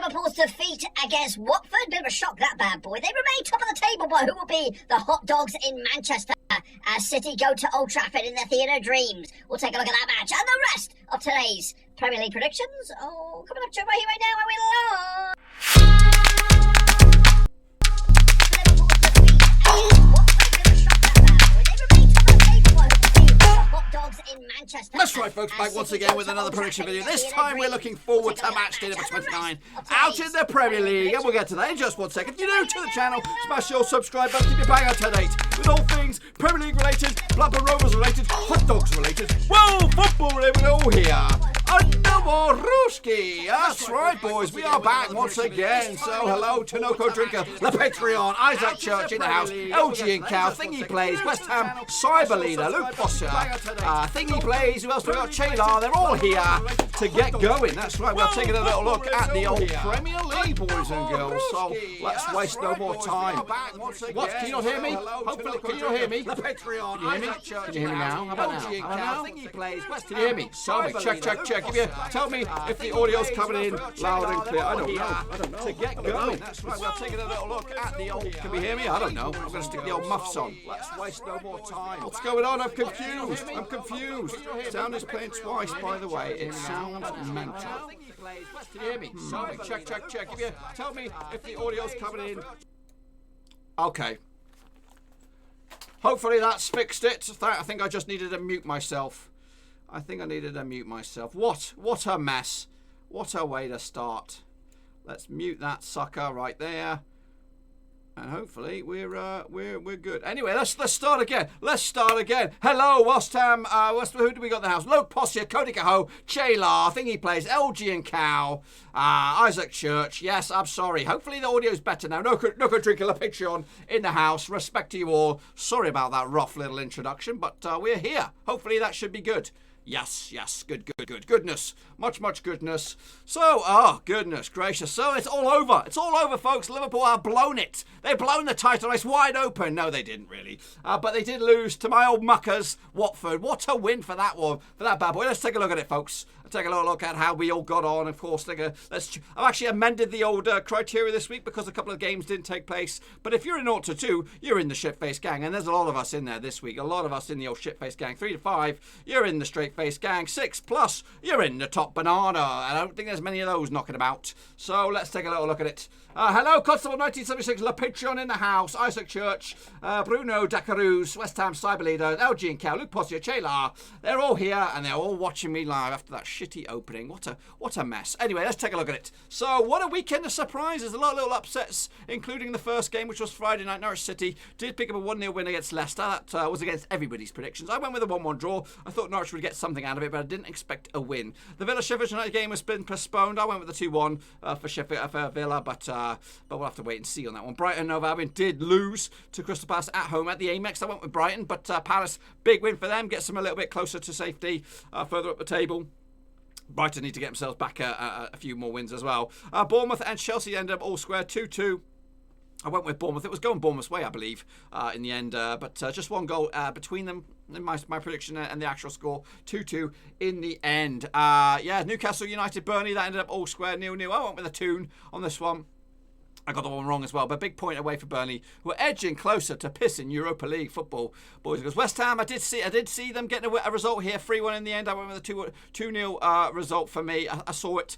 Liverpool's defeat against Watford. Bit of a shock, that bad boy. They remain top of the table, but who will be the hot dogs in Manchester as City go to Old Trafford in their theatre of dreams? We'll take a look at that match and the rest of today's Premier League predictions. Oh, coming up to right here, right now, where we love. Liverpool's defeat against Watford. Bit of a shock, that bad boy. They remain top of the table, but who will be the hot dogs in Manchester? That's right, folks, back once again with another prediction video. This time we're looking forward to matchday number 29 out in the Premier League, and we'll get to that in just 1 second. If you're new to the channel, smash your subscribe button, keep your bang up to date with all things Premier League related, Blackburn Rovers related, hot dogs related, well, football related, all here. Ruski. That's right, boys. We are back once again. So, hello, Tinoco Drinker, the Patreon, Isaac Church in the house, LG and Cow, Thingy Plays, West Ham Cyber Leader, Luke Foster, Thingy Plays, who else do we got? Chaylar. They're all here to get going. That's right. We're taking a little look at the old Premier League, boys and girls. So, let's waste no more time. What? Can you not hear me? Hopefully, can you not hear me? The Patreon. Can you hear me? Can you hear me now? How about now? How about now? Can you hear me? Tell me. Check. Tell me if the audio's coming in loud and clear. I don't know. To get going. That's right. We're taking a little look at the old. Can we hear me? I don't know. I'm going to stick the old muffs on. Let's waste no more time. What's going on? I'm confused. Sound is playing twice, by the way. It sounds mental. Can you hear me? Check. Tell me if the audio's coming in. Okay. Hopefully that's fixed it. I think I just needed to mute myself. What a mess. What a way to start. Let's mute that sucker right there. And hopefully we're good. Anyway, let's start again. Hello, West Ham. Who do we got in the house? Luke Possia, Cody Cahoe, Chaylar, Thingy Plays, LG and Cow, Isaac Church. Yes, I'm sorry. Hopefully the audio's better now. No drinking a Patreon in the house. Respect to you all. Sorry about that rough little introduction, but we're here. Hopefully that should be good. Yes. Goodness. Much goodness. So, goodness gracious. So, it's all over, folks. Liverpool have blown it. They've blown the title race wide open. No, they didn't really. But they did lose to my old muckers, Watford. What a win for that one, for that bad boy. Let's take a look at it, folks. Take a little look at how we all got on. Of course, I've actually amended the old criteria this week because a couple of games didn't take place. But if you're in 0 to 2, you're in the shit-faced gang. And there's a lot of us in there this week. A lot of us in the old shit-faced gang. 3 to 5, you're in the straight-faced gang. 6+, you're in the top banana. I don't think there's many of those knocking about. So let's take a little look at it. Hello, Constable 1976, La Patreon in the house, Isaac Church, Bruno Dacarus, West Ham Cyber Leader, LG and Cal, Luke Possia, Chaylar. They're all here and they're all watching me live after that shitty opening. What a mess. Anyway, let's take a look at it. So, what a weekend of surprises. A lot of little upsets, including the first game, which was Friday night. Norwich City did pick up a 1-0 win against Leicester. That was against everybody's predictions. I went with a 1-1 draw. I thought Norwich would get something out of it, but I didn't expect a win. The Villa-Sheffield United game has been postponed. I went with the 2-1 for Villa, but we'll have to wait and see on that one. Brighton and Albion did lose to Crystal Palace at home at the Amex. I went with Brighton, but Palace, big win for them. Gets them a little bit closer to safety, further up the table. Brighton need to get themselves back a few more wins as well. Bournemouth and Chelsea ended up all square 2-2. I went with Bournemouth. It was going Bournemouth's way, I believe, in the end. But just one goal between them, in my prediction and the actual score, 2-2 in the end. Newcastle United Burnley, that ended up all square 0-0. I went with a tune on this one. I got the one wrong as well, but big point away for Burnley, who are edging closer to pissing Europa League football. Boys and girls. West Ham, I did see them getting a result here, 3-1 in the end. I went with a 2-0 result for me. I saw it.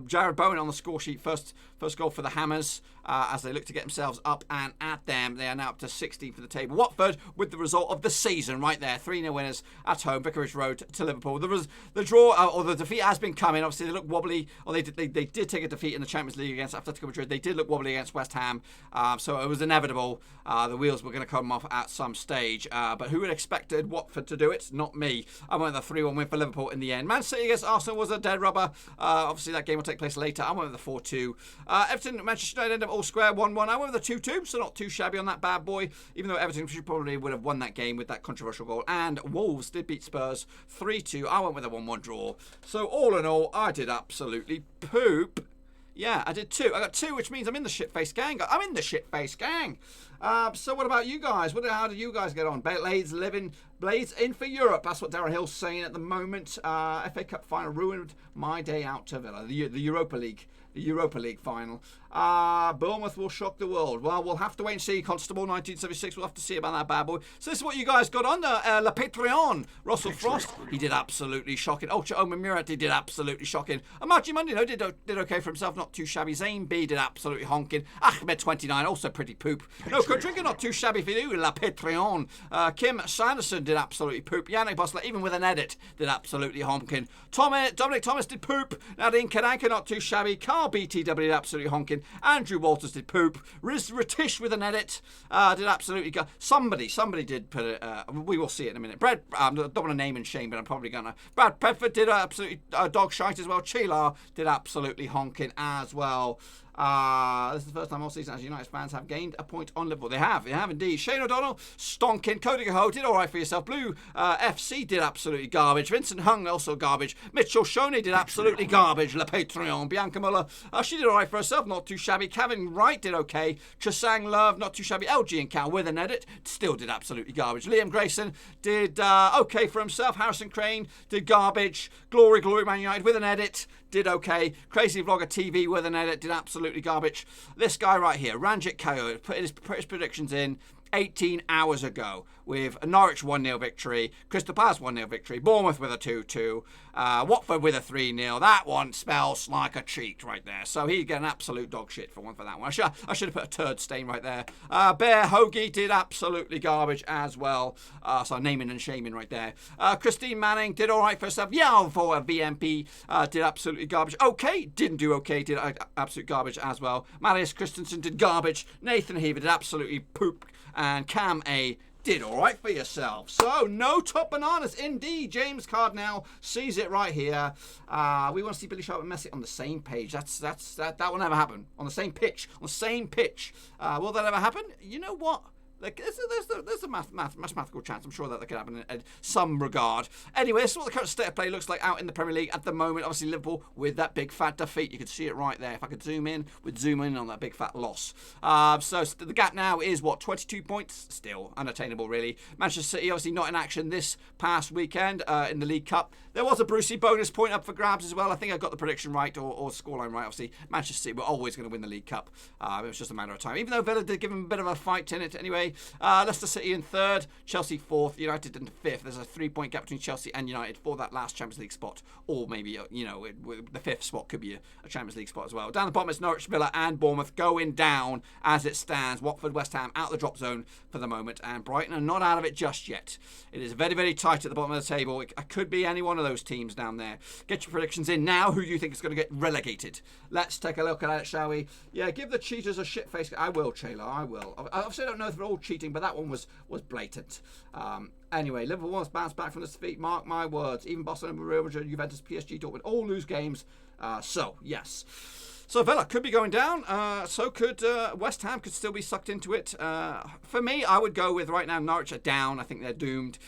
Jared Bowen on the score sheet, first goal for the Hammers. As they look to get themselves up and at them. They are now up to 16th for the table. Watford with the result of the season right there. 3-0 winners at home. Vicarage Road to Liverpool. The draw or the defeat has been coming. Obviously, they look wobbly. Or they did take a defeat in the Champions League against Atletico Madrid. They did look wobbly against West Ham. So it was inevitable. The wheels were going to come off at some stage. But who had expected Watford to do it? Not me. I went with a 3-1 win for Liverpool in the end. Man City against Arsenal was a dead rubber. Obviously, that game will take place later. I went with the 4-2. Everton, Manchester United ended up all square 1-1. I went with a 2-2, so not too shabby on that bad boy, even though Everton probably would have won that game with that controversial goal. And Wolves did beat Spurs 3-2. I went with a 1-1 draw. So all in all, I did absolutely poop. Yeah, I did 2. I got 2, which means I'm in the shit-faced gang. So what about you guys? How did you guys get on? Blades in for Europe. That's what Darren Hill's saying at the moment. FA Cup final ruined my day out to Villa. The Europa League the Europa League final. Bournemouth will shock the world. Well, we'll have to wait and see. Constable 1976, we'll have to see about that bad boy. So this is what you guys got on Le Patreon. Russell Frost, he did absolutely shocking. Ultra Omen Murat, he did absolutely shocking. Amaji Mundi, no, did okay for himself, not too shabby. Zane B did absolutely honking. Ahmed 29, also pretty poop. No, Kodringa, not too shabby for you. Le Patreon. Kim Sanderson did absolutely poop. Yannick Bosler, even with an edit, did absolutely honking. Dominic Thomas did poop. Nadine Kadanka, not too shabby. Carl BTW did absolutely honking. Andrew Walters did poop. Ratish with an edit did absolutely go. Somebody did put it. We will see it in a minute. Brad, I don't want to name and shame, but I'm probably gonna. Brad Pedford did absolutely dog shite as well. Chilar did absolutely honking as well. This is the first time all season as United fans have gained a point on Liverpool. They have indeed. Shane O'Donnell, stonking. Cody Ho did all right for yourself. Blue FC did absolutely garbage. Vincent Hung also garbage. Mitchell Shoney did absolutely garbage. Le Patreon. Bianca Muller, she did all right for herself, not too shabby. Kevin Wright did okay. Chasang Love, not too shabby. LG and Cal with an edit, still did absolutely garbage. Liam Grayson did okay for himself. Harrison Crane did garbage. Glory Man United with an edit, did okay. Crazy Vlogger TV with an edit, did absolutely garbage. This guy right here, Ranjit Kaur, put his predictions in 18 hours ago with a Norwich 1-0 victory, Crystal Palace 1-0 victory, Bournemouth with a 2-2, Watford with a 3-0. That one smells like a cheat right there. So he'd get an absolute dog shit for that one. I should have put a turd stain right there. Bear Hoagie did absolutely garbage as well. So naming and shaming right there. Christine Manning did all right for herself. Yeah, for a VMP did absolutely garbage. Okay, didn't do okay, did absolute garbage as well. Marius Christensen did garbage. Nathan Heaver did absolutely poop. And Cam A did all right for yourself. So, no top bananas indeed. James Cardinal sees it right here. We want to see Billy Sharp and Messi on the same page. That will never happen. On the same pitch. Will that ever happen? You know what? Like, there's a mathematical chance, I'm sure, that could happen in some regard. Anyway, this is what the current state of play looks like out in the Premier League at the moment. Obviously, Liverpool with that big fat defeat. You can see it right there. If I could zoom in, we'd zoom in on that big fat loss. So the gap now is, 22 points? Still unattainable, really. Manchester City, obviously not in action this past weekend in the League Cup. There was a Brucey bonus point up for grabs as well. I think I got the prediction right or scoreline right. Obviously, Manchester City were always going to win the League Cup. It was just a matter of time. Even though Villa did give them a bit of a fight in it anyway. Leicester City in third, Chelsea fourth, United in fifth. There's a 3-point gap between Chelsea and United for that last Champions League spot, or maybe the fifth spot could be a Champions League spot as well. Down the bottom is Norwich, Villa and Bournemouth going down as it stands. Watford, West Ham out of the drop zone for the moment, and Brighton are not out of it just yet. It is very, very tight at the bottom of the table. It could be any one of those teams down there. Get your predictions in now. Who do you think is going to get relegated? Let's take a look at it, shall we? Yeah, give the cheaters a shit face. I will, Chayla, I will. I obviously don't know if they're all cheating, but that one was blatant. Anyway, Liverpool wants to bounce back from this defeat. Mark my words. Even Barcelona, Real Madrid, Juventus, PSG, Dortmund all lose games. So, yes. So Villa could be going down. So could West Ham could still be sucked into it. For me, I would go with right now Norwich are down. I think they're doomed.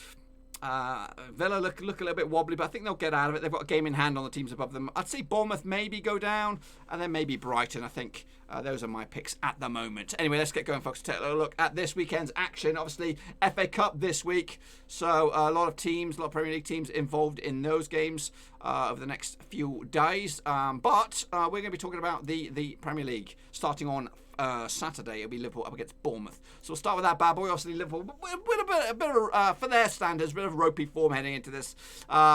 Villa look a little bit wobbly, but I think they'll get out of it. They've got a game in hand on the teams above them. I'd say Bournemouth maybe go down, and then maybe Brighton. I think those are my picks at the moment. Anyway, let's get going, folks. Take a look at this weekend's action. Obviously, FA Cup this week, so a lot of Premier League teams involved in those games over the next few days. But we're going to be talking about the Premier League starting on Saturday. It'll be Liverpool up against Bournemouth. So we'll start with that bad boy. Obviously, Liverpool with a bit of for their standards, a bit of ropey form heading into this.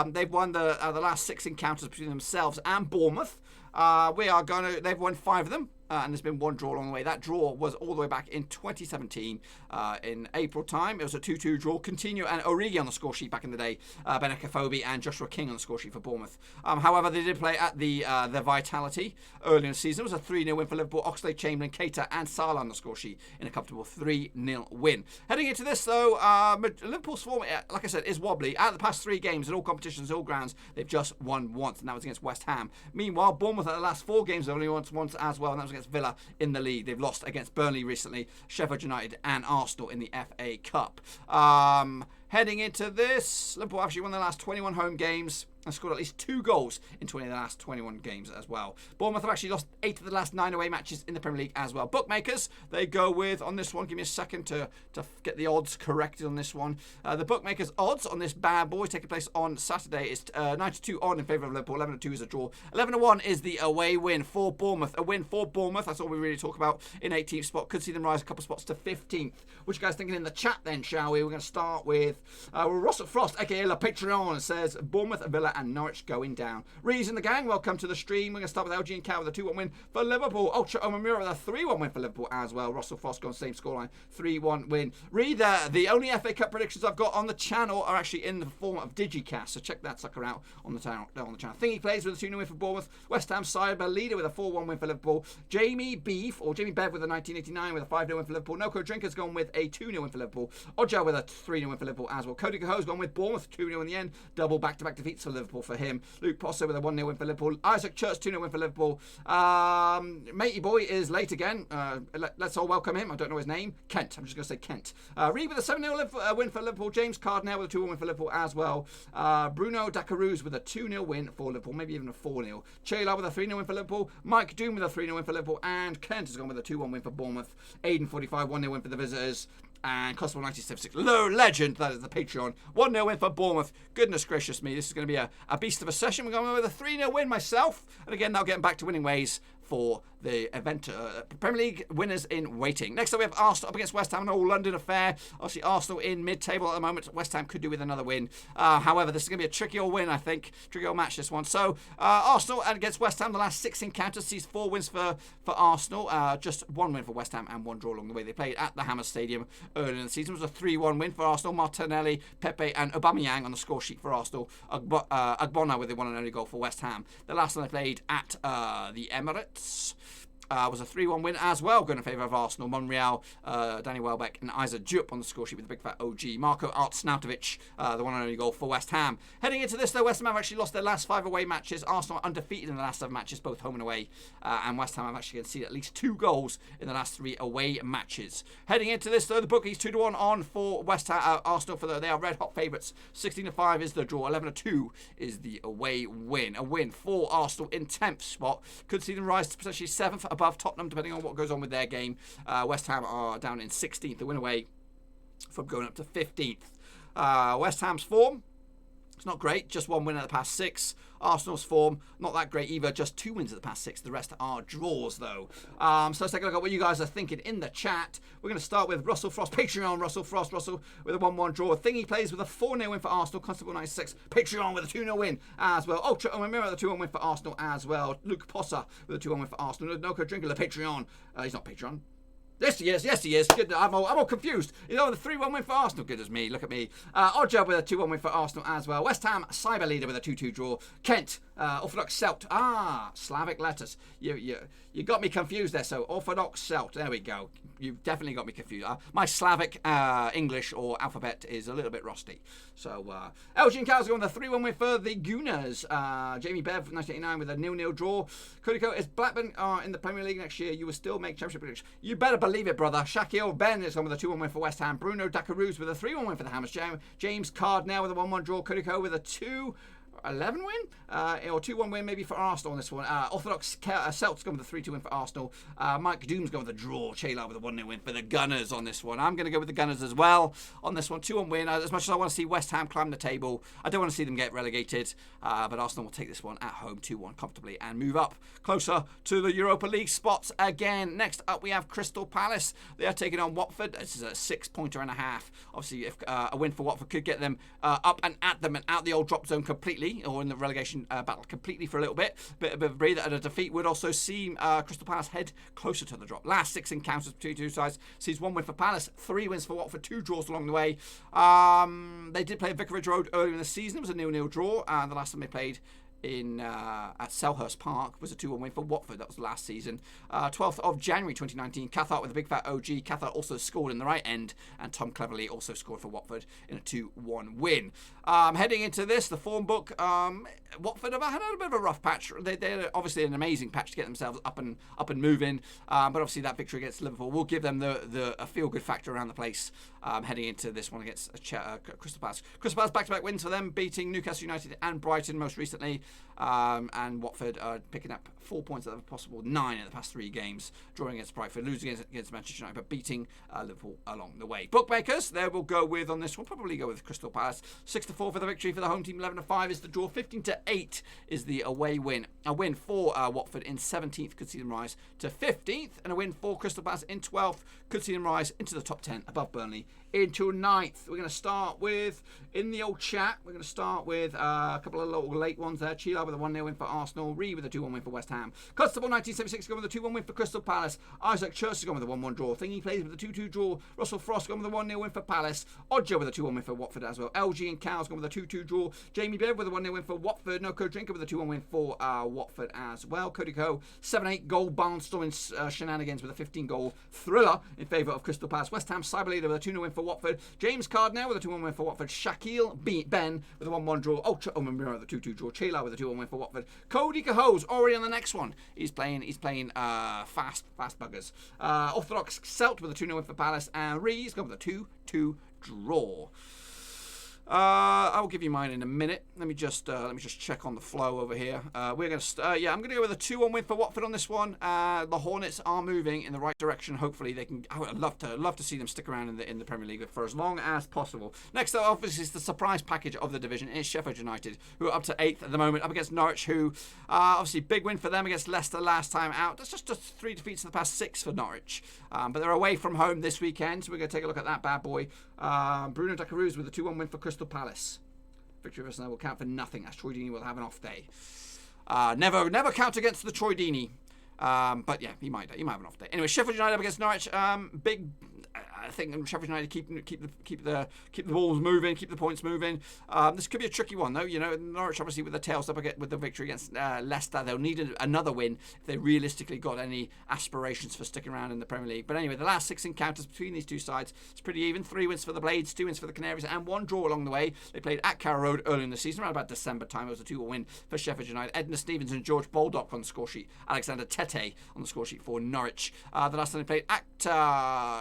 They've won the last 6 encounters between themselves and Bournemouth. They've won 5 of them. And there's been one draw along the way. That draw was all the way back in 2017 in April time. It was a 2-2 draw. Coutinho and Origi on the score sheet back in the day. Benica Fobi and Joshua King on the score sheet for Bournemouth. However, they did play at the Vitality early in the season. It was a 3-0 win for Liverpool. Oxlade, Chamberlain, Keita and Salah on the score sheet in a comfortable 3-0 win. Heading into this, though, Liverpool's form, like I said, is wobbly. Out of the past 3 games in all competitions, all grounds, they've just won once, and that was against West Ham. Meanwhile, Bournemouth at the last 4 games, they've only won once as well, and that was against Villa in the league. They've lost against Burnley recently, Sheffield United and Arsenal in the FA Cup. Heading into this, Liverpool actually won their last 21 home games and scored at least 2 goals in 20 of the last 21 games as well. Bournemouth have actually lost 8 of the last 9 away matches in the Premier League as well. Bookmakers, they go with, on this one, give me a second to get the odds corrected on this one. The bookmakers' odds on this bad boy taking place on Saturday is 92 on in favour of Liverpool, 11-2 is a draw. 11-1 is the away win for Bournemouth. A win for Bournemouth, that's all we really talk about in 18th spot. Could see them rise a couple of spots to 15th. What you guys thinking in the chat then, shall we? We're going to start with Russell Frost, aka La Patreon, says Bournemouth, Villa and Norwich going down. Rees and the gang, welcome to the stream. We're going to start with LG and Cow with a 2-1 win for Liverpool. Ultra Omamura with a 3-1 win for Liverpool as well. Russell Frost going same scoreline, 3-1 win. Reed, the only FA Cup predictions I've got on the channel are actually in the form of Digicast, so check that sucker out on the channel. Thingy plays with a 2-0 win for Bournemouth. West Ham cyber leader with a 4-1 win for Liverpool. Jamie Bev with a 1989 with a 5-0 win for Liverpool. Noco Drinker's gone with a 2-0 win for Liverpool. Odja with a 3-0 win for Liverpool as well. Cody Cahoe's gone with Bournemouth, 2-0 in the end. Double back-to-back defeats for Liverpool for him. Luke Posse with a 1-0 win for Liverpool. Isaac Church, 2-0 win for Liverpool. Matey boy is late again. Let's all welcome him. I don't know his name. Kent. I'm just going to say Kent. Reed with a 7-0 win for Liverpool. James Cardinale with a 2-1 win for Liverpool as well. Bruno Dacaruz with a 2-0 win for Liverpool. Maybe even a 4-0. Chela with a 3-0 win for Liverpool. Mike Doom with a 3-0 win for Liverpool. And Kent has gone with a 2-1 win for Bournemouth. Aiden 45, 1-0 win for the visitors. And Constable 1976, low legend, that is the Patreon. 1-0 win for Bournemouth. Goodness gracious me, this is going to be a beast of a session. We're going with a 3-0 win myself. And again, now getting back to winning ways for the event, Premier League winners in waiting. Next up, we have Arsenal up against West Ham, an all-London affair. Obviously, Arsenal in mid-table at the moment. West Ham could do with another win. However, this is going to be a tricky old win, I think. Tricky old match, this one. So, Arsenal against West Ham, the last 6 encounters sees 4 wins for Arsenal. Just 1 win for West Ham and 1 draw along the way. They played at the Hammer Stadium earlier in the season. It was a 3-1 win for Arsenal. Martinelli, Pepe and Aubameyang on the score sheet for Arsenal. Agbona with the one and only goal for West Ham. The last time they played at the Emirates was a 3-1 win as well, going in favour of Arsenal. Monreal, Danny Welbeck and Isaac Diop on the score sheet with the big fat OG. Marco Artsnautovic, the one and only goal for West Ham. Heading into this, though, West Ham have actually lost their last 5 away matches. Arsenal are undefeated in the last 7 matches, both home and away. And West Ham have actually conceded at least 2 goals in the last 3 away matches. Heading into this, though, the bookies 2-1 on for West Ham, Arsenal. They are red hot favourites. 16-5 is the draw. 11-2 is the away win. A win for Arsenal in 10th spot. Could see them rise to potentially 7th above Tottenham, depending on what goes on with their game. West Ham are down in 16th, the win away from going up to 15th. West Ham's form, it's not great, just 1 win out of the past 6. Arsenal's form, not that great either, just 2 wins at the past 6. The rest are draws, though. So let's take a look at what you guys are thinking in the chat. We're going to start with Russell Frost, Patreon, Russell Frost, Russell with a 1-1 draw. Thingy plays with a 4-0 win for Arsenal, Constable 96, Patreon with a 2-0 win as well. Ultra Omamira with a 2-1 win for Arsenal as well. Luke Possa with a 2-1 win for Arsenal. Noco Drinker, the Patreon. He's not Patreon. Yes, he is. Good. I'm all confused. You know, the 3-1 win for Arsenal. Good as me. Look at me. Oddjob with a 2-1 win for Arsenal as well. West Ham, cyber leader with a 2-2 draw. Kent, Orthodox Celt. Slavic letters. You got me confused there. So, Orthodox Celt. There we go. You've definitely got me confused. My Slavic English or alphabet is a little bit rusty. So, Elgin Cow's going with a 3-1 win for the Gooners. Jamie Bev, 1989 with a 0-0 draw. Kodiko, is Blackburn in the Premier League next year? You will still make championship predictions. You better believe it, brother. Shaquille Ben is on with a 2-1 win for West Ham. Bruno Dacaruz with a 3-1 win for the Hammers. James Cardinale with a 1-1 draw. Kodiko with a 2-11 win? Or 2-1 win maybe for Arsenal on this one. Orthodox Celts going with a 3-2 win for Arsenal. Mike Doom's going with a draw. Chela with a 1-0 win for the Gunners on this one. I'm going to go with the Gunners as well on this one. 2-1 win. As much as I want to see West Ham climb the table, I don't want to see them get relegated. But Arsenal will take this one at home 2-1 comfortably and move up closer to the Europa League spots again. Next up we have Crystal Palace. They are taking on Watford. This is a 6-pointer and a half. Obviously, if a win for Watford could get them up and at them and out the old drop zone completely, or in the relegation battle completely for a little bit. Bit of a breather, and a defeat would also see Crystal Palace head closer to the drop. Last 6 encounters between 2 sides sees 1 win for Palace, 3 wins for Watford, 2 draws along the way. They did play at Vicarage Road earlier in the season. It was a 0-0 draw. The last time they played at Selhurst Park was a 2-1 win for Watford. That was last season. 12th of January 2019, Cathart with a big fat OG. Cathart also scored in the right end, and Tom Cleverley also scored for Watford in a 2-1 win. Heading into this, the form book, Watford have had a bit of a rough patch. They're obviously an amazing patch to get themselves up and moving, but obviously that victory against Liverpool will give them a feel-good factor around the place heading into this one against Crystal Palace. Crystal Palace back-to-back wins for them, beating Newcastle United and Brighton most recently. And Watford are picking up 4 points out of a possible 9 in the past 3 games, drawing against Brightford, losing against Manchester United, but beating Liverpool along the way. Bookmakers, they will go with on this one, probably go with Crystal Palace. 6-4 for the victory for the home team, 11-5 is the draw, 15-8 is the away win. A win for Watford in 17th could see them rise to 15th, and a win for Crystal Palace in 12th could see them rise into the top 10 above Burnley into 9th. We're going to start with, in the old chat, we're going to start with a couple of little late ones there. Chila with a 1-0 win for Arsenal. Ree with a 2-1 win for West Ham. Constable 1976 going with a 2-1 win for Crystal Palace. Isaac Church has gone with a 1-1 draw. Thingy plays with a 2-2 draw. Russell Frost gone with a 1-0 win for Palace. Odger with a 2-1 win for Watford as well. LG and Cow's gone with a 2-2 draw. Jamie Bev with a 1-0 win for Watford. Noco Drinker with a 2-1 win for Watford as well. Cody Coe 7-8 goal barnstorming shenanigans with a 15-goal thriller in favour of Crystal Palace. West Ham Cyber Leader with a 2-0 win for Watford. James Cardnell with a 2-1 win for Watford. Shaquille Ben with a 1-1 draw. Ultra Omen with a 2-2 draw. Chela with a 2-1 win for Watford. Cody Cahoe's already on the next one. He's playing fast buggers. Orthodox Celt with a 2-0 win for Palace, and Ree's gone with a 2-2 draw. I will give you mine in a minute. Let me just check on the flow over here. I'm going to go with a 2-1 win for Watford on this one. The Hornets are moving in the right direction. Hopefully they can. I would love to see them stick around in the Premier League for as long as possible. Next up, obviously, is the surprise package of the division. It's Sheffield United, who are up to 8th at the moment, up against Norwich, who obviously big win for them against Leicester last time out. That's just 3 defeats in the past 6 for Norwich. But they're away from home this weekend, so we're going to take a look at that bad boy. Bruno Daccaruz with a 2-1 win for Crystal Palace. Victory of Arsenal will count for nothing, as Troy Deeney will have an off day. Never count against the Troy Deeney. But yeah, he might have an off day. Anyway, Sheffield United up against Norwich. Big. I think Sheffield United keep the balls moving, keep the points moving. This could be a tricky one though. You know, Norwich obviously with the tails up with the victory against Leicester, they'll need another win if they realistically got any aspirations for sticking around in the Premier League. But anyway, the last 6 encounters between these two sides, it's pretty even. 3 wins for the Blades, 2 wins for the Canaries, and 1 draw along the way. They played at Carrow Road early in the season, around about December time. It was a 2-1 win for Sheffield United. Edna Stevens and George Baldock on the score sheet. Alexander Tete on the score sheet for Norwich. The last time they played at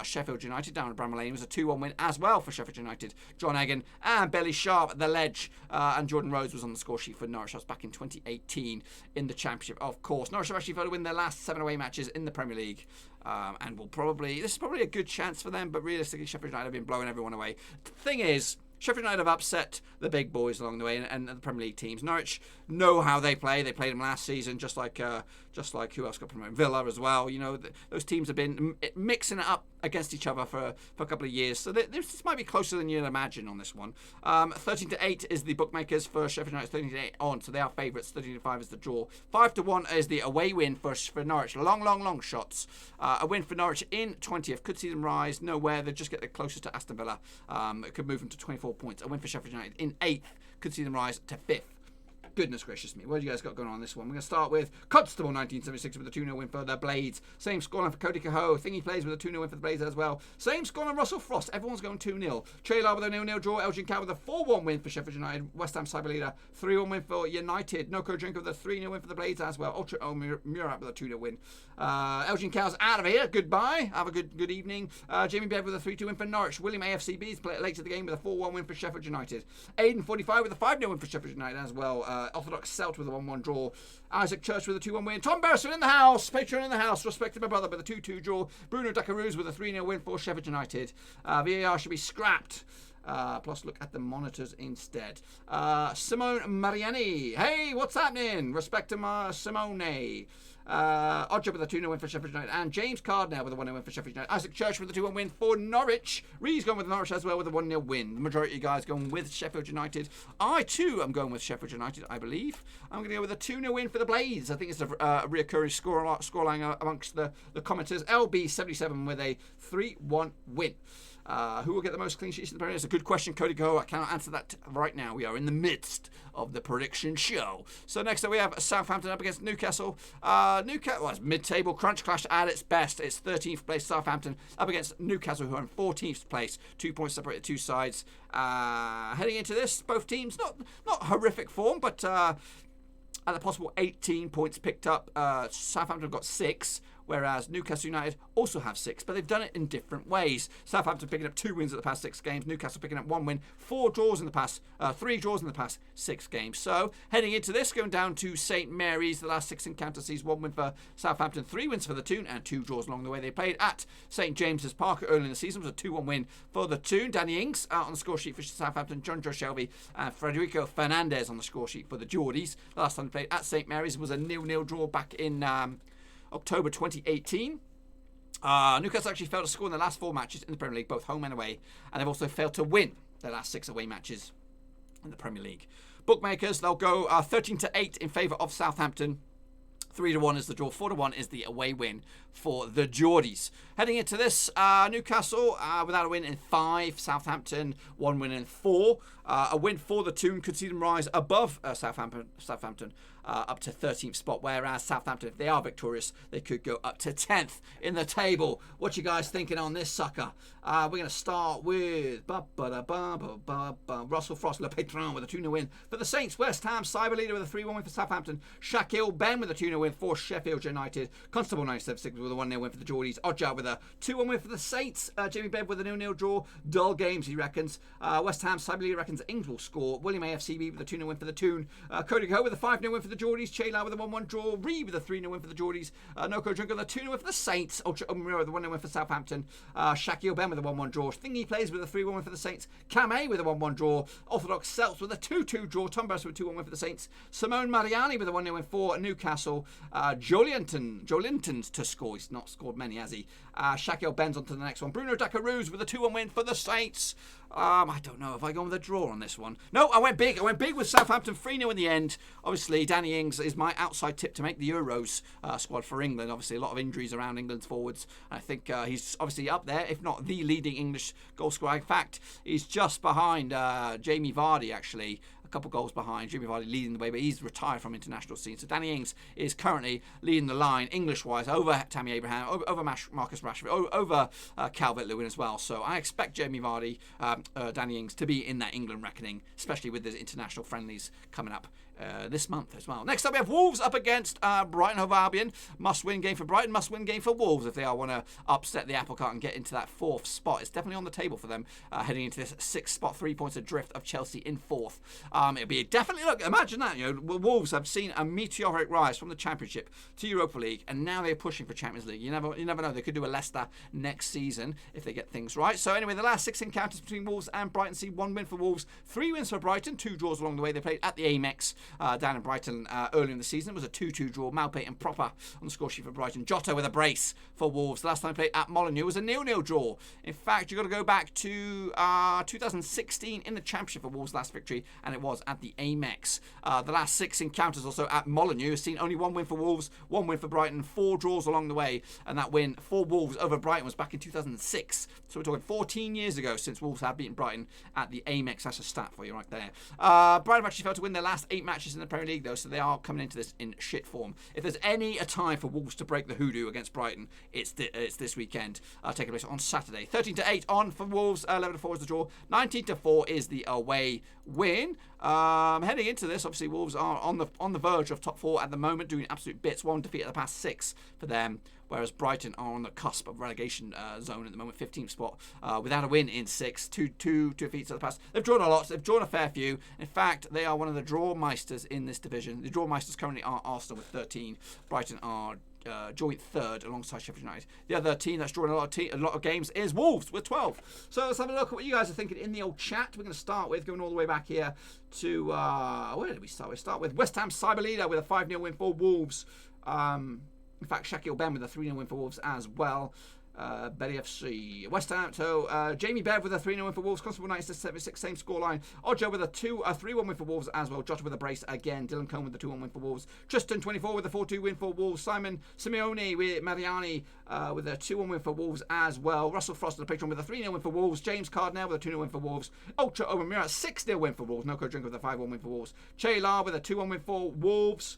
Sheffield United down at Bramall Lane was a 2-1 win as well for Sheffield United. John Egan and Billy Sharp, the ledge, and Jordan Rhodes was on the score sheet for Norwich. That was back in 2018 in the Championship, of course. Norwich have actually failed to win their last 7 away matches in the Premier League, and this is probably a good chance for them, but realistically Sheffield United have been blowing everyone away. The thing is, Sheffield United have upset the big boys along the way, and the Premier League teams. Norwich know how they play. They played them last season, just like who else got promoted? Villa as well. You know, those teams have been mixing it up against each other for a couple of years. So this might be closer than you'd imagine on this one. 13-8 is the bookmakers for Sheffield United. 13-8 on, so they are favourites. 13-5 is the draw. 5-1 is the away win for Norwich. Long shots. A win for Norwich in 20th. Could see them rise nowhere. They just get the closest to Aston Villa. It could move them to 24 points. A win for Sheffield United in 8th. Could see them rise to 5th. Goodness gracious me. What do you guys got going on this one? We're going to start with Constable 1976 with a 2-0 win for the Blades. Same scoreline for Cody Cahoe. Thingy plays with a 2-0 win for the Blades as well. Same scoreline Russell Frost. Everyone's going 2-0. Trailer with a 0-0 draw. Elgin Cow with a 4-1 win for Sheffield United. West Ham Cyber Leader 3-1 win for United. Noco Drinker with a 3-0 win for the Blades as well. Ultra Murat with a 2-0 win. Elgin Cow's out of here. Goodbye. Have a good evening. Jamie Bev with a 3-2 win for Norwich. William AFCB's played late to the game with a 4-1 win for Sheffield United. Aiden 45 with a 5-0 win for Sheffield United as well. Orthodox Celt with a 1-1 draw. Isaac Church with a 2-1 win. Tom Berson in the house. Patron in the house. Respected my brother with a 2-2 draw. Bruno Daccaruz with a 3-0 win for Sheffield United. VAR should be scrapped. Plus look at the monitors instead. Simone Mariani. Hey, what's happening? Respect to Simone. Oddjob with a 2-0 win for Sheffield United, and James Cardnell with a 1-0 win for Sheffield United. Isaac Church with a 2-1 win for Norwich. Ree's gone with Norwich as well with a 1-0 win. The majority of you guys going with Sheffield United. I too am going with Sheffield United, I believe. I'm going to go with a 2-0 win for the Blades. I think it's a reoccurring scoreline amongst the commenters. LB77 with a 3-1 win. Who will get the most clean sheets in the Premier League? It's a good question, Cody Go. I cannot answer that right now. We are in the midst of the prediction show. So next up we have Southampton up against Newcastle. Newcastle, it's mid-table crunch clash at its best. It's 13th place Southampton up against Newcastle, who are in 14th place. 2 points separate the two sides. Heading into this, both teams not horrific form, but at the possible 18 points picked up. Southampton have got 6. Whereas Newcastle United also have 6, but they've done it in different ways. Southampton picking up 2 wins at the past 6 games. Newcastle picking up 1 win, 3 draws in the past 6 games. So heading into this, going down to St Mary's, the last 6 encounters sees 1 win for Southampton, 3 wins for the Toon, and 2 draws along the way. They played at St James's Park early in the season. It was a 2-1 win for the Toon. Danny Ings out on the score sheet for Southampton. John Joe Shelby and Federico Fernandez on the score sheet for the Geordies. The last time they played at St Mary's was a 0-0 draw back in October 2018. Newcastle actually failed to score in the last 4 matches in the Premier League, both home and away, and they've also failed to win their last 6 away matches in the Premier League. Bookmakers, they'll go 13-8 in favour of Southampton. 3-1 is the draw, 4-1 is the away win for the Geordies. Heading into this, Newcastle without a win in 5, Southampton 1 win in 4. A win for the Toon could see them rise above Southampton up to 13th spot, whereas Southampton, if they are victorious, they could go up to 10th in the table. What you guys thinking on this sucker? We're going to start with Russell Frost, Le Patron with a 2-0 win for the Saints. West Ham, Cyber Leader with a 3-1 win for Southampton. Shaquille Ben with a 2-0 win for Sheffield United. Constable 976 with a 1-0 win for the Geordies. Oddjob with a 2-1 win for the Saints. Jamie Bebb with a 0-0 draw. Dull games, he reckons. West Ham, Cyber Leader reckons Ings will score. William AFCB with a 2-0 win for the Toon. Cody Go with a 5-0 win for the Geordies. Chayla with a 1-1 draw. Reed with a 3-0 win for the Geordies. Noko Jungle with a 2-0 win for the Saints. Ultra Umiro with a 1-0 win for Southampton. Shaquille Ben with a 1-1 draw. Thingy Plays with a 3-1 win for the Saints. Cam with a 1-1 draw. Orthodox Celts with a 2-2 draw. Tom Burst with a 2-1 win for the Saints. Simone Mariani with a 1-0 win for Newcastle. Jolinton's to score. He's not scored many, has he? Shaquille Ben's on to the next one. Bruno Daccaruz with a 2-1 win for the Saints. I don't know. Have I gone with a draw on this one? No, I went big. I went big with Southampton 3-0 in the end. Obviously, Danny Ings is my outside tip to make the Euros squad for England. Obviously, a lot of injuries around England's forwards. I think he's obviously up there, if not the leading English goal scorer. In fact, he's just behind Jamie Vardy, actually. Couple goals behind. Jimmy Vardy leading the way, but he's retired from international scene. So Danny Ings is currently leading the line English-wise over Tammy Abraham, over Marcus Rashford, over Calvert-Lewin as well. So I expect Jamie Vardy, Danny Ings to be in that England reckoning, especially with the international friendlies coming up this month as well. Next up we have Wolves up against Brighton Hove Albion. Must-win game for Brighton, must-win game for Wolves if they all want to upset the apple cart and get into that 4th spot. It's definitely on the table for them heading into this 6th spot, 3 points adrift of Chelsea in 4th. It'll be definitely, look, imagine that, Wolves have seen a meteoric rise from the Championship to Europa League, and now they're pushing for Champions League. You never know, they could do a Leicester next season if they get things right. So anyway, the last 6 encounters between Wolves and Brighton see 1 win for Wolves, 3 wins for Brighton, 2 draws along the way. They played at the Amex down in Brighton earlier in the season. It was a 2-2 draw. Malpate and Proper on the score sheet for Brighton. Jota with a brace for Wolves. The last time they played at Molineux was a 0-0 draw. In fact, you've got to go back to 2016 in the Championship for Wolves' last victory, and it was at the Amex. The last 6 encounters also at Molineux have seen only 1 win for Wolves, 1 win for Brighton, 4 draws along the way, and that win for Wolves over Brighton was back in 2006. So we're talking 14 years ago since Wolves have beaten Brighton at the Amex. That's a stat for you right there. Brighton have actually failed to win their last 8 matches in the Premier League, though, so they are coming into this in shit form. If there's any a time for Wolves to break the hoodoo against Brighton, it's this weekend, taking place on Saturday. 13-8 on for Wolves, 11-4 is the draw, 19-4 is the away win. Heading into this, obviously Wolves are on the verge of top 4 at the moment, doing absolute bits. 1 defeat at the past 6 for them, whereas Brighton are on the cusp of relegation zone at the moment, 15th spot, without a win in 6, two defeats at the past. They've drawn a lot, they've drawn a fair few. In fact, they are one of the draw meisters in this division. The draw meisters currently are Arsenal with 13. Brighton are joint 3rd alongside Sheffield United. The other team that's drawn a lot of games is Wolves with 12. So let's have a look at what you guys are thinking in the old chat. We're going to start with going all the way back here to where did we start? We start with West Ham Cyber Leader with a 5-0 win for Wolves. In fact, Shaquille Ben with a 3-0 win for Wolves as well. Betty FC. West Ham, so Jamie Bev with a 3-0 win for Wolves. Constable 96, same scoreline. Ojo with a 3-1 win for Wolves as well. Jota with a brace again. Dylan Cohn with a 2-1 win for Wolves. Tristan 24 with a 4-2 win for Wolves. Simon Simeone with Mariani with a 2-1 win for Wolves as well. Russell Frost with a patron with a 3-0 win for Wolves. James Cardnell with a 2-0 win for Wolves. Ultra Omamira 6-0 win for Wolves. Noko Drink with a 5-1 win for Wolves. Che La with a 2-1 win for Wolves.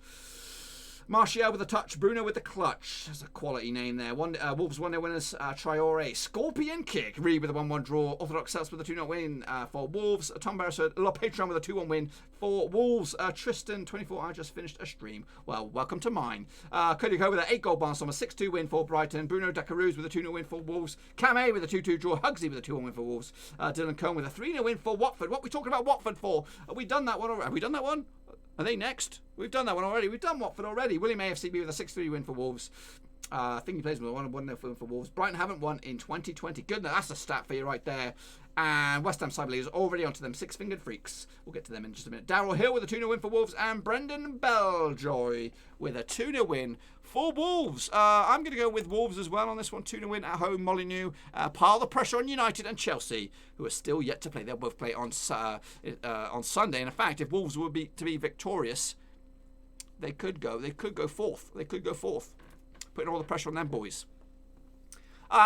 Martial with a touch, Bruno with the clutch. That's a quality name there. Wolves 1-0 winners, Traore. Scorpion kick, Reed with a 1-1 draw. Orthodox Celts with a 2-0 win for Wolves. Tom Beresford, La Patron with a 2-1 win for Wolves. Tristan 24, I just finished a stream. Well, welcome to mine. Cody Coe with an 8-goal Barnstormer, 6-2 win for Brighton. Bruno Dacaruz with a 2-0 win for Wolves. Cam with a 2-2 draw. Hugsy with a 2-1 win for Wolves. Dylan Cohn with a 3-0 win for Watford. What are we talking about Watford for? Have we done that one already? Have we done that one? Are they next? We've done that one already. We've done Watford already. William AFCB with a 6-3 win for Wolves. I think he plays with a 1-0 win for Wolves. Brighton haven't won in 2020. Goodness, that's a stat for you right there. And West Ham Cyberleague is already onto them. Six-fingered freaks. We'll get to them in just a minute. Darryl Hill with a 2-0 win for Wolves. And Brendan Belljoy with a 2-0 win for Wolves. I'm going to go with Wolves as well on this one. 2-0 win at home. Molyneux. Pile the pressure on United and Chelsea, who are still yet to play. They'll both play on Sunday. And in fact, if Wolves were to be victorious, they could go fourth. Putting all the pressure on them boys.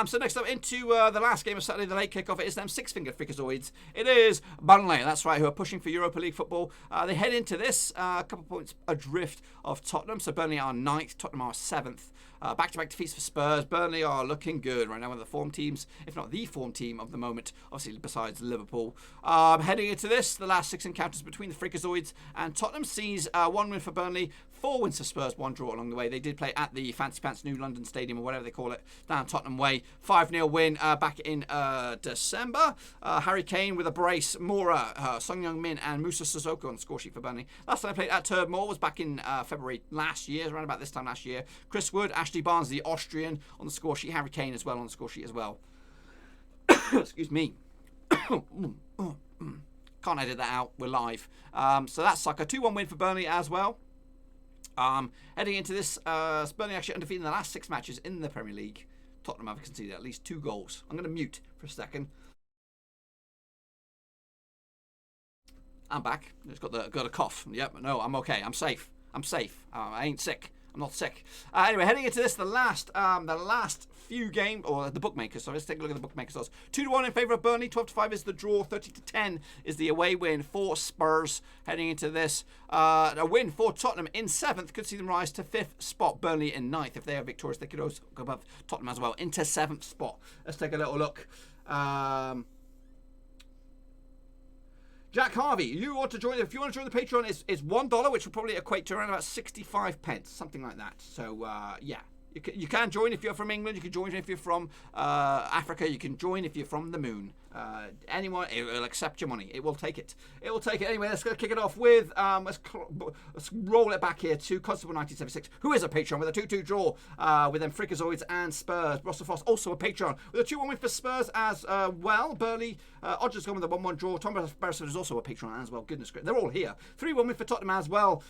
So next up into the last game of Saturday, the late kickoff. It is them six-fingered freakazoids. It is Burnley, that's right, who are pushing for Europa League football. They head into this a couple of points adrift of Tottenham. So Burnley are 9th, Tottenham are 7th. Back-to-back defeats for Spurs. Burnley are looking good right now, one of the form teams, if not the form team of the moment, obviously besides Liverpool. Heading into this, the last 6 encounters between the freakazoids and Tottenham sees 1 win for Burnley, 4 wins for Spurs, 1 draw along the way. They did play at the Fancy Pants New London Stadium, or whatever they call it, down Tottenham Way. 5-0 win back in December. Harry Kane with a brace. Mora, Song Young-min and Musa Sissoko on the score sheet for Burnley. Last time I played at Turb Moor was back in February last year, around about this time last year. Chris Wood, Ashley Barnes, the Austrian, on the score sheet. Harry Kane as well on the score sheet as well. Excuse me. Can't edit that out. We're live. So that's like a 2-1 win for Burnley as well. Heading into this, Burnley actually undefeated in the last 6 matches in the Premier League. Tottenham have conceded at least 2 goals. I'm going to mute for a second. I'm back. Just got a cough. Yep, no, I'm okay. I'm safe. I ain't sick. I'm not sick. Anyway, heading into this, the last few games, or the bookmakers. So let's take a look at the bookmakers odds. 2-1 in favour of Burnley. 12-5 is the draw. 30-10 is the away win for Spurs. Heading into this, a win for Tottenham in 7th could see them rise to 5th spot. Burnley in 9th. If they are victorious, they could also go above Tottenham as well into 7th spot. Let's take a little look. Jack Harvey, if you want to join the Patreon, it's $1, which will probably equate to around about 65 pence, something like that. So, yeah. You can join if you're from England. You can join if you're from Africa. You can join if you're from the moon. Anyone, it will accept your money. It will take it. It will take it. Anyway, let's kick it off with, let's roll it back here to Constable 1976, who is a Patreon with a 2-2 draw with them Freakazoids and Spurs. Russell Frost, also a Patreon with a 2-1 win for Spurs as well. Burnley, Odger's gone with a 1-1 draw. Tom Beresford is also a Patreon as well. Goodness gracious. They're all here. 3-1 win for Tottenham as well.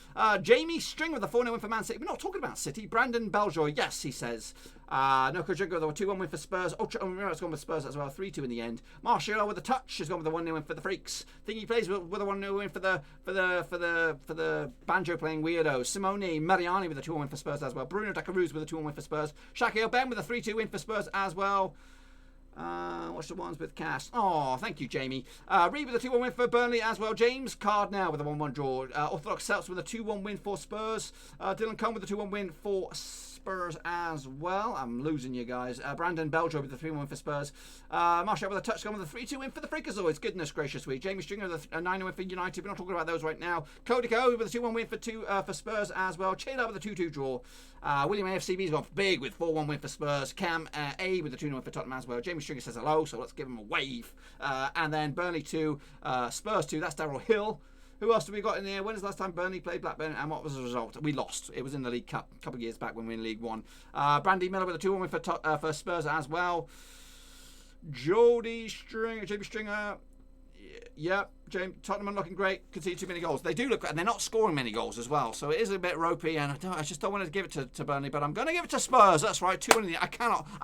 Jamie String with a 4-0 win for Man City. We're not talking about City. Brandon Belljoy, yes, he says. Noko Drinko with a 2-1 win for Spurs. Ultra Omira's gone with Spurs as well. 3-2 in the end. Martial with a touch has gone with a 1-0 win for the Freaks. Think he plays with a 1-0 win for the banjo playing weirdos. Simone Mariani with a 2-1 win for Spurs as well. Bruno Dacaruz with a 2-1 win for Spurs. Shaquille Ben with a 3-2 win for Spurs as well. What's the ones with Cass? Oh, thank you, Jamie. Reed with a 2-1 win for Burnley as well. James Cardnow with a 1-1 draw. Orthodox Celts with a 2-1 win for Spurs. Dylan Cohn with a 2-1 win for Spurs as well. I'm losing you guys. Brandon Belljoy with a 3-1 win for Spurs. Marshall with a touchdown with a 3-2 win for the Freakazoids. Goodness gracious week. Jamie Stringer with a 9-0 win for United. We're not talking about those right now. Cody Coe with a 2-1 win for Spurs as well. Chela with a 2-2 draw. William AFCB's gone big with 4-1 win for Spurs. Cam A with a 2-0 win for Tottenham as well. Jamie Stringer says hello, so let's give him a wave. And then Burnley 2, Spurs 2. That's Darryl Hill. Who else have we got in there? When was the last time Burnley played Blackburn and what was the result? We lost. It was in the League Cup a couple of years back when we were in League One. Brandy Miller with a 2-1 win for Spurs as well. JB Stringer. Yep. James, Tottenham are looking great. Concede too many goals. They do look, and they're not scoring many goals as well. So it is a bit ropey, and I just don't want to give it to Burnley, but I'm going to give it to Spurs. That's right, 2-1. I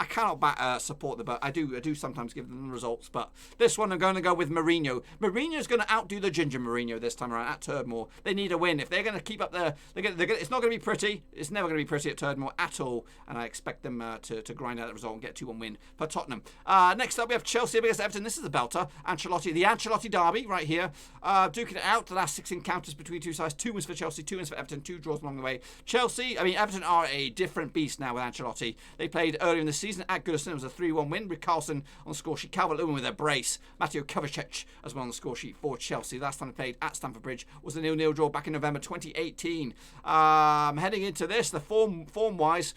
cannot support the, but I do sometimes give them the results. But this one, I'm going to go with Mourinho. Mourinho's going to outdo the ginger Mourinho this time around at Turdmore. They need a win if they're going to keep up their. It's not going to be pretty. It's never going to be pretty at Turdmore at all, and I expect them to grind out the result and get 2-1 win for Tottenham. Next up, we have Chelsea against Everton. This is the belter. The Ancelotti derby right here. Duking it out, the last 6 encounters between two sides. 2 wins for Chelsea, 2 wins for Everton, 2 draws along the way. Everton are a different beast now with Ancelotti. They played earlier in the season at Goodison. It was a 3-1 win. Rick Carlson on the score sheet. Calvert-Lewin with a brace. Mateo Kovacic as well on the score sheet for Chelsea. Last time they played at Stamford Bridge was a 0-0 draw back in November 2018. Heading into this, the form-wise,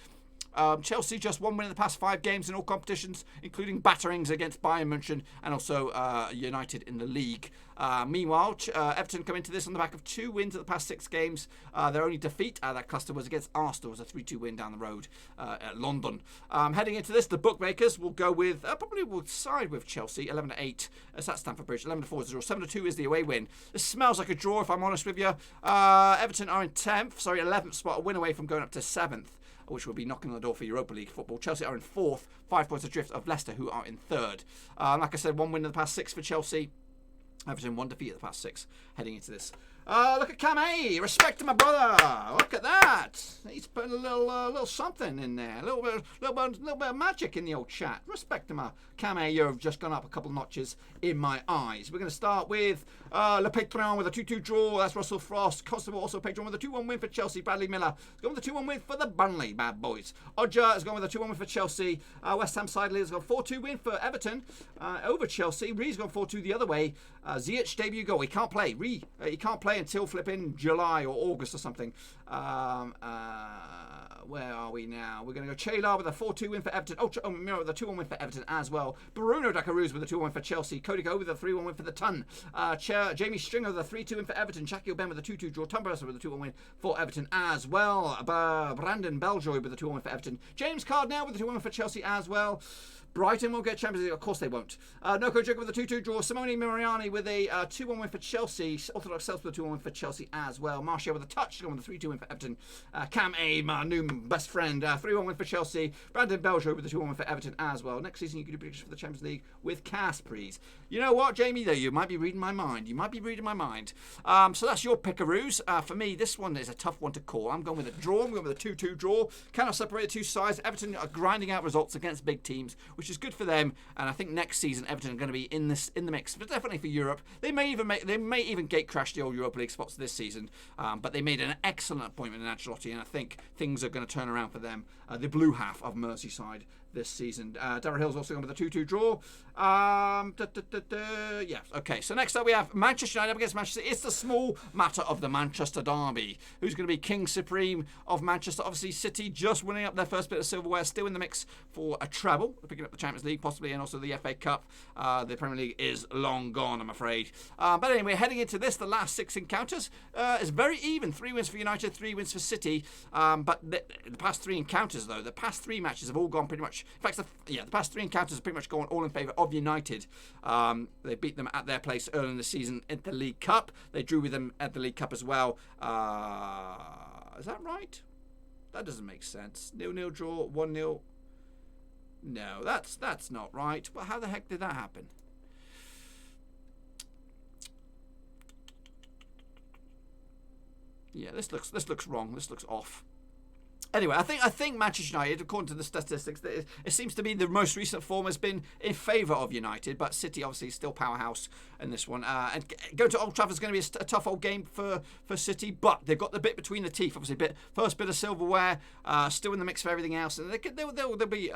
Chelsea just 1 win in the past 5 games in all competitions, including batterings against Bayern München and also United in the league. Meanwhile, Everton come into this on the back of 2 wins in the past 6 games. Their only defeat out of that cluster was against Arsenal. It was a 3-2 win down the road at London. Heading into this, the bookmakers will go with, probably will side with Chelsea, 11-8. It's at Stamford Bridge, 11-4 is the draw. 7-2 is the away win. This smells like a draw, if I'm honest with you. Everton are in 11th spot, a win away from going up to 7th. Which will be knocking on the door for Europa League football. Chelsea are in 4th, 5 points adrift of Leicester, who are in 3rd. Like I said, 1 win in the past 6 for Chelsea. Everton 1 defeat in the past 6 heading into this. Look at Kamei, respect to my brother. Look at that. He's putting a little something in there, a little bit of magic in the old chat. Respect to my Kamei. You've just gone up a couple notches in my eyes. We're going to start with Le Patron with a 2-2 draw. That's Russell Frost. Constable also Patron with a 2-1 win for Chelsea. Bradley Miller has gone with a 2-1 win for the Burnley bad boys. Odger has gone with a 2-1 win for Chelsea. West Ham Sidley has gone 4-2 win for Everton over Chelsea. Ree's gone 4-2 the other way. Ziyech debut goal. He can't play. He can't play until flipping July or August or something. Where are we now? We're going to go Chaylar with a 4-2 win for Everton. Miro with a 2-1 win for Everton as well. Bruno Dakaruz with a 2-1 win for Chelsea. Cody Go with a 3-1 win for the Ton. Jamie Stringer with a 3-2 win for Everton. Jackie O'Ben with a 2-2 draw. Tom Burser with a 2-1 win for Everton as well. Brandon Beljoy with a 2-1 win for Everton. James Cardnell with a 2-1 win for Chelsea as well. Brighton will get Champions League. Of course they won't. Noko Joker with a 2-2 draw. Simone Miriani with a 2-1 win for Chelsea. Orthodox Celts with a 2-1 win for Chelsea as well. Martial with a touch. With a 3-2 win for Everton. Cam A, my new best friend. 3-1 win for Chelsea. Brandon Beljo with a 2-1 win for Everton as well. Next season you can do predictions for the Champions League with Casprees. You know what, Jamie? There, you might be reading my mind. So that's your pickaroos. For me, this one is a tough one to call. I'm going with a draw. I'm going with a 2-2 draw. Cannot separate the two sides. Everton are grinding out results against big teams, which is good for them. And I think next season Everton are going to be in the mix, but definitely for Europe. They may even gate crash the old Europa League spots this season. But they made an excellent appointment in Ancelotti, and I think things are going to turn around for them. The blue half of Merseyside this season. Darren Hill's also going with a 2-2 draw. Yeah, okay. So next up we have Manchester United up against Manchester. It's the small matter of the Manchester derby. Who's going to be King Supreme of Manchester? Obviously City just winning up their first bit of silverware, still in the mix for a treble, picking up the Champions League possibly, and also the FA Cup. The Premier League is long gone, I'm afraid. But anyway, heading into this, the last 6 encounters is very even. 3 wins for United, 3 wins for City. But the past 3 encounters, though, the past 3 matches have all gone pretty much. In fact, the past 3 encounters have pretty much gone all in favour of United. They beat them at their place early in the season in the League Cup. They drew with them at the League Cup as well. Is that right? That doesn't make sense. 0-0 draw, 1-0. No, that's not right. But how the heck did that happen? Yeah, this looks wrong. This looks off. Anyway, I think Manchester United, according to the statistics, it seems to be the most recent form has been in favour of United, but City obviously still powerhouse in this one. And going to Old Trafford is going to be a tough old game for City, but they've got the bit between the teeth. Obviously, first bit of silverware, still in the mix for everything else, and they'll be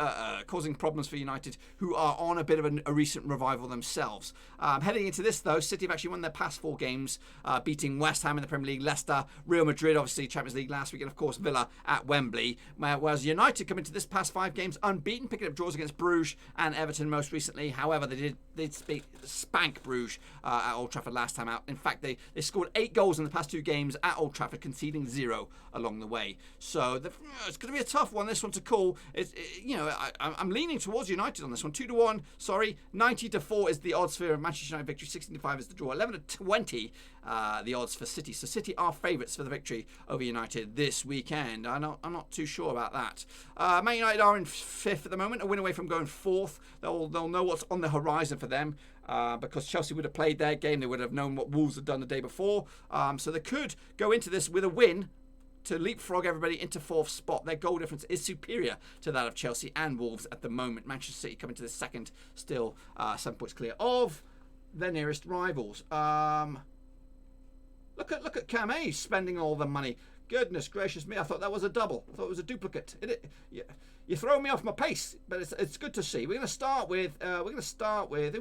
causing problems for United, who are on a bit of a recent revival themselves. Heading into this, though, City have actually won their past 4 games, beating West Ham in the Premier League, Leicester, Real Madrid, obviously Champions League last week, and of course Villa at Wembley. Wembley, whereas United come into this past 5 games unbeaten, picking up draws against Bruges and Everton most recently. However, they did spank Bruges at Old Trafford last time out. In fact, they scored 8 goals in the past 2 games at Old Trafford, conceding 0 along the way. So it's going to be a tough one, this one to call. I'm leaning towards United on this one. 2-1, 90-4 is the odds for Manchester United victory. 16-5 is the draw. 11-20 the odds for City. So City are favourites for the victory over United this weekend. I'm not too sure about that. Man United are in 5th at the moment, a win away from going 4th. They'll know what's on the horizon for them. Because Chelsea would have played their game, they would have known what Wolves had done the day before. So they could go into this with a win to leapfrog everybody into 4th spot. Their goal difference is superior to that of Chelsea and Wolves at the moment. Manchester City coming to the 2nd, still 7 points clear of their nearest rivals. Look at Camé spending all the money. Goodness gracious me! I thought that was a double. I thought it was a duplicate. You throw me off my pace, but it's good to see. We're going to start with here. We're going to start with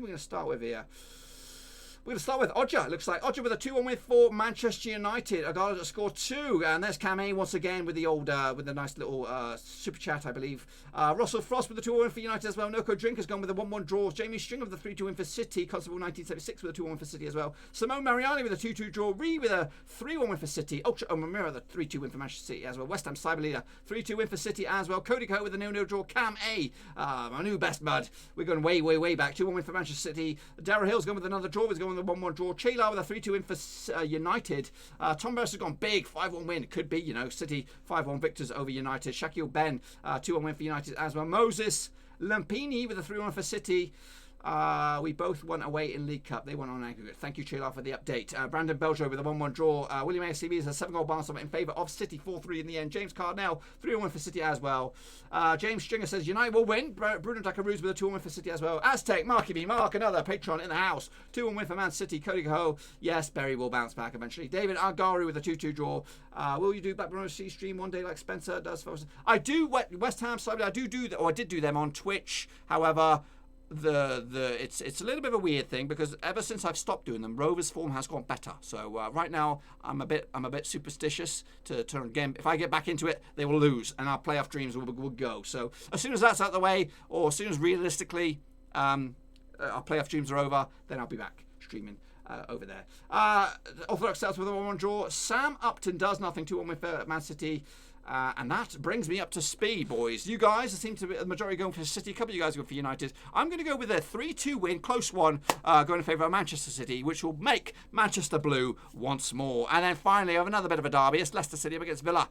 Odja. It looks like Odja with a 2-1 win for Manchester United. Agala scored 2, and there's Camé once again with the nice little super chat, I believe. Russell Frost with the 2-1 win for United as well. Noko Drink has gone with a 1-1 draw. Jamie Stringer with the 3-2 win for City. Constable 1976 with a 2-1 win for City as well. Simone Mariani with a 2-2 draw. Ree with a 3-1 win for City. Ultra Omamira with a 3-2 win for Manchester City as well. West Ham Cyber Leader 3-2 win for City as well. Cody Coe with a 0-0 draw. Cam A, my new best bud. We're going way back. 2-1 win for Manchester City. Darragh Hill's gone with another draw. He's going with a 1-1 draw. Chela with a 3-2 win for United. Tom Burris has gone big, 5-1 win. It could be, City 5-1 victors over United. Shaquille Ben, 2-1 win for United as well. Moses Lampini with a 3-1 for City. We both won away in League Cup. They won on aggregate. Thank you, Chela, for the update. Brandon Beljo with a 1-1 draw. William ASCB is a 7-goal balance in favour of City, 4-3 in the end. James Cardnell, 3-1 for City as well. James Stringer says United will win. Bruno Daccaruz with a 2-1 win for City as well. Aztec, Marky B, Mark, another patron in the house. 2-1 win for Man City. Cody Cahoe, yes, Berry will bounce back eventually. David Argari with a 2-2 draw. Will you do Blackburn OC stream one day like Spencer does for us? I do. West Ham side, I did do them on Twitch. However, it's a little bit of a weird thing because ever since I've stopped doing them, Rovers' form has gone better. So right now I'm a bit superstitious to turn again. If I get back into it, they will lose and our playoff dreams will go. So as soon as that's out of the way, or as soon as realistically our playoff dreams are over, then I'll be back streaming over there. Orthodox starts with a 1-1 draw. Sam Upton does nothing. 2-1 win for Man City. And that brings me up to speed, boys. You guys seem to be the majority going for City. A couple of you guys go for United. I'm going to go with a 3-2 win, close one, going in favour of Manchester City, which will make Manchester blue once more. And then finally, I have another bit of a derby. It's Leicester City up against Villa.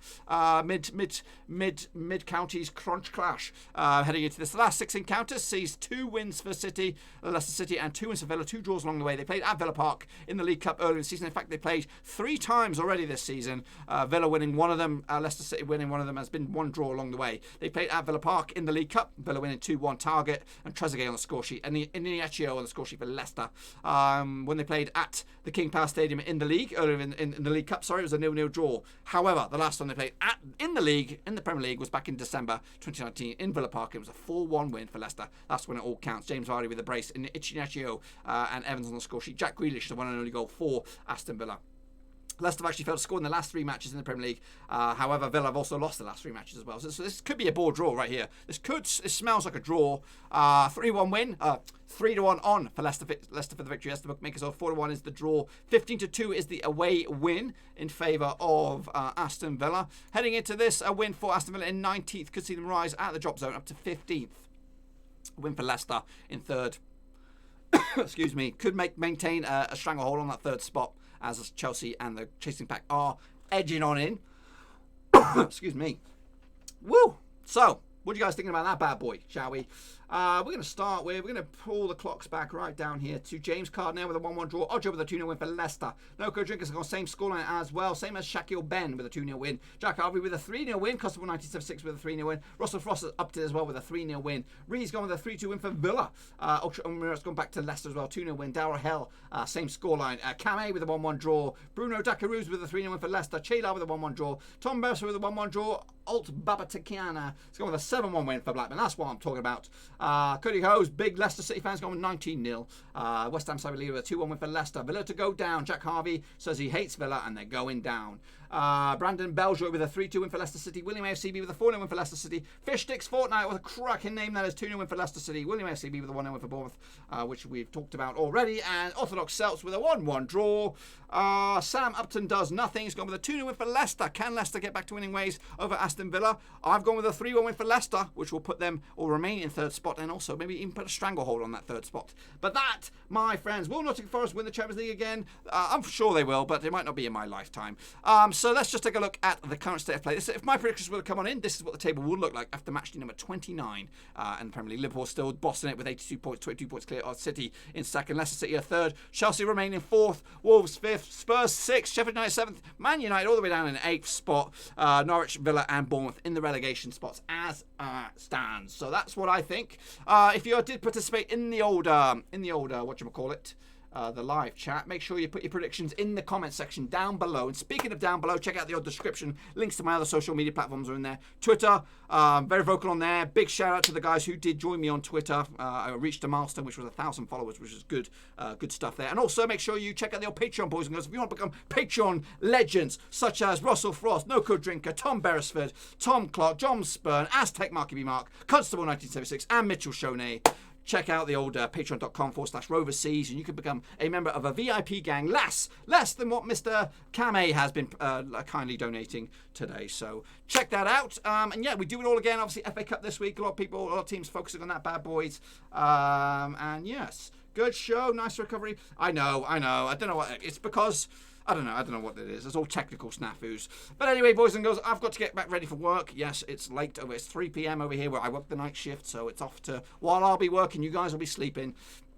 Mid counties crunch clash. Heading into this, the last 6 encounters sees 2 wins for City, Leicester City, and 2 wins for Villa. 2 draws along the way. They played at Villa Park in the League Cup earlier in the season. In fact, they played 3 times already this season. Villa winning one of them. Leicester City winning one of them. Has been 1 draw along the way. They played at Villa Park in the League Cup. Villa winning 2-1. Target and Trezeguet on the score sheet, and Iniesta on the score sheet for Leicester. When they played at the King Power Stadium in the league earlier in the League Cup, it was a 0-0 draw. However, the last time they played in the Premier League was back in December 2019 in Villa Park. It was a 4-1 win for Leicester. That's when it all counts. James Vardy with a brace, and Iniesta and Evans on the score sheet. Jack Grealish, the one and only goal for Aston Villa. Leicester have actually failed to score in the last 3 matches in the Premier League. However, Villa have also lost the last 3 matches as well. So this could be a ball draw right here. This smells like a draw. 3-1 win. 3-1 on for Leicester for the victory. That's the bookmakers. 4-1 is the draw. 15-2 is the away win in favour of Aston Villa. Heading into this, a win for Aston Villa in 19th could see them rise out of the drop zone up to 15th. A win for Leicester in 3rd. Excuse me. Could maintain a stranglehold on that 3rd spot, as Chelsea and the chasing pack are edging on in. Excuse me. Woo! So, what are you guys thinking about that bad boy, shall we? We're going to pull the clocks back right down here to James Cardnell with a 1-1 draw. Odjo with a 2-0 win for Leicester. Noko Drinkers have got the same scoreline as well. Same as Shaquille Ben with a 2-0 win. Jack Harvey with a 3-0 win. Constable 1976 with a 3-0 win. Russell Frost is up to it as well with a 3-0 win. Ree's gone with a 3-2 win for Villa. Ultra Umira's gone back to Leicester as well. 2-0 win. Darragh Hell, same scoreline. Camé with a 1-1 draw. Bruno Daccaruz with a 3-0 win for Leicester. Chela with a 1-1 draw. Tom Mercer with a 1-1 draw. Alt Babatikiana has gone with a 7-1 win for Blackburn. That's what I'm talking about. Cody Ho's big Leicester City fans gone with 19-0. West Ham Cyber League with a 2-1 win for Leicester. Villa to go down. Jack Harvey says he hates Villa and they're going down. Brandon Beljoy with a 3-2 win for Leicester City. William AFCB with a 4-0 win for Leicester City. Fish Sticks Fortnite with a cracking name. That is 2-0 win for Leicester City. William AFCB with a 1-0 win for Bournemouth, which we've talked about already. And Orthodox Celts with a 1-1 draw. Sam Upton does nothing. He's gone with a 2-0 win for Leicester. Can Leicester get back to winning ways over Aston Villa? I've gone with a 3-1 win for Leicester, which will put them or remain in third spot, and also maybe even put a stranglehold on that third spot. But that, my friends, will Nottingham Forest win the Champions League again? I'm sure they will, but it might not be in my lifetime. So let's just take a look at the current state of play. If my predictions were to come on in, this is what the table would look like after match day number 29 in the Premier League. Liverpool still bossing it with 82 points, 22 points clear of City in second, Leicester City are third, Chelsea remain in fourth, Wolves fifth, Spurs sixth, Sheffield United seventh, Man United all the way down in eighth spot, Norwich, Villa and Bournemouth in the relegation spots as stands. So that's what I think. If you did participate in the old whatchamacallit, the live chat, make sure you put your predictions in the comment section down below. And speaking of down below, check out the old description. Links to my other social media platforms are in there. Twitter, very vocal on there. Big shout out to the guys who did join me on Twitter. I reached a milestone which was 1,000 followers, which is good stuff there. And also make sure you check out the old Patreon, boys and girls, if you want to become Patreon legends such as Russell Frost, No Code Drinker, Tom Beresford, Tom Clark, John Spurn, Aztec Marky B Mark, Constable 1976 and Mitchell Shoney. Check out the old patreon.com/roverseas, and you can become a member of a VIP gang less than what Mr. Kame has been kindly donating today. So check that out. And yeah, we do it all again. Obviously, FA Cup this week. A lot of teams focusing on that, bad boys. And yes, good show. Nice recovery. I know. I don't know what it's because. I don't know what it is. It's all technical snafus. But anyway, boys and girls, I've got to get back ready for work. Yes, it's late. It's 3 p.m. over here where I work the night shift, so it's off to... While I'll be working, you guys will be sleeping.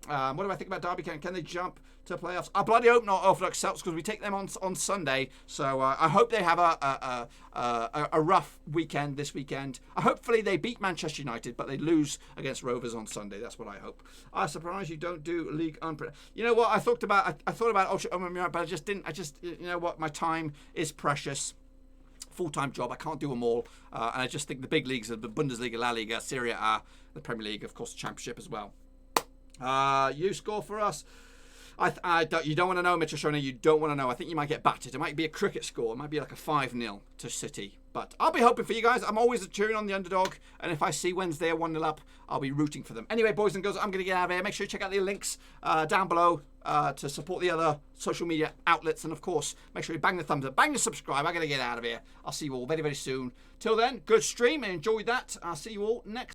What do I think about Derby? Can they jump to playoffs? I bloody hope not, Orthodox Celts, because we take them on Sunday. So I hope they have a rough weekend this weekend. Hopefully they beat Manchester United, but they lose against Rovers on Sunday. That's what I hope. I'm surprised you don't do League Unpredictable. You know what? I thought about Ultra Omar, but I just didn't. You know what? My time is precious. Full-time job. I can't do them all. And I just think the big leagues are the Bundesliga, La Liga, Serie A, the Premier League, of course, the Championship as well. You score for us. You don't want to know, Mitchell Shoney. You don't want to know. I think you might get battered. It might be a cricket score. It might be like a 5-0 to City. But I'll be hoping for you guys. I'm always cheering on the underdog. And if I see Wednesday 1-0 up, I'll be rooting for them. Anyway, boys and girls, I'm going to get out of here. Make sure you check out the links down below to support the other social media outlets. And of course, make sure you bang the thumbs up, bang the subscribe. I'm going to get out of here. I'll see you all very, very soon. Till then, good stream and enjoy that. I'll see you all next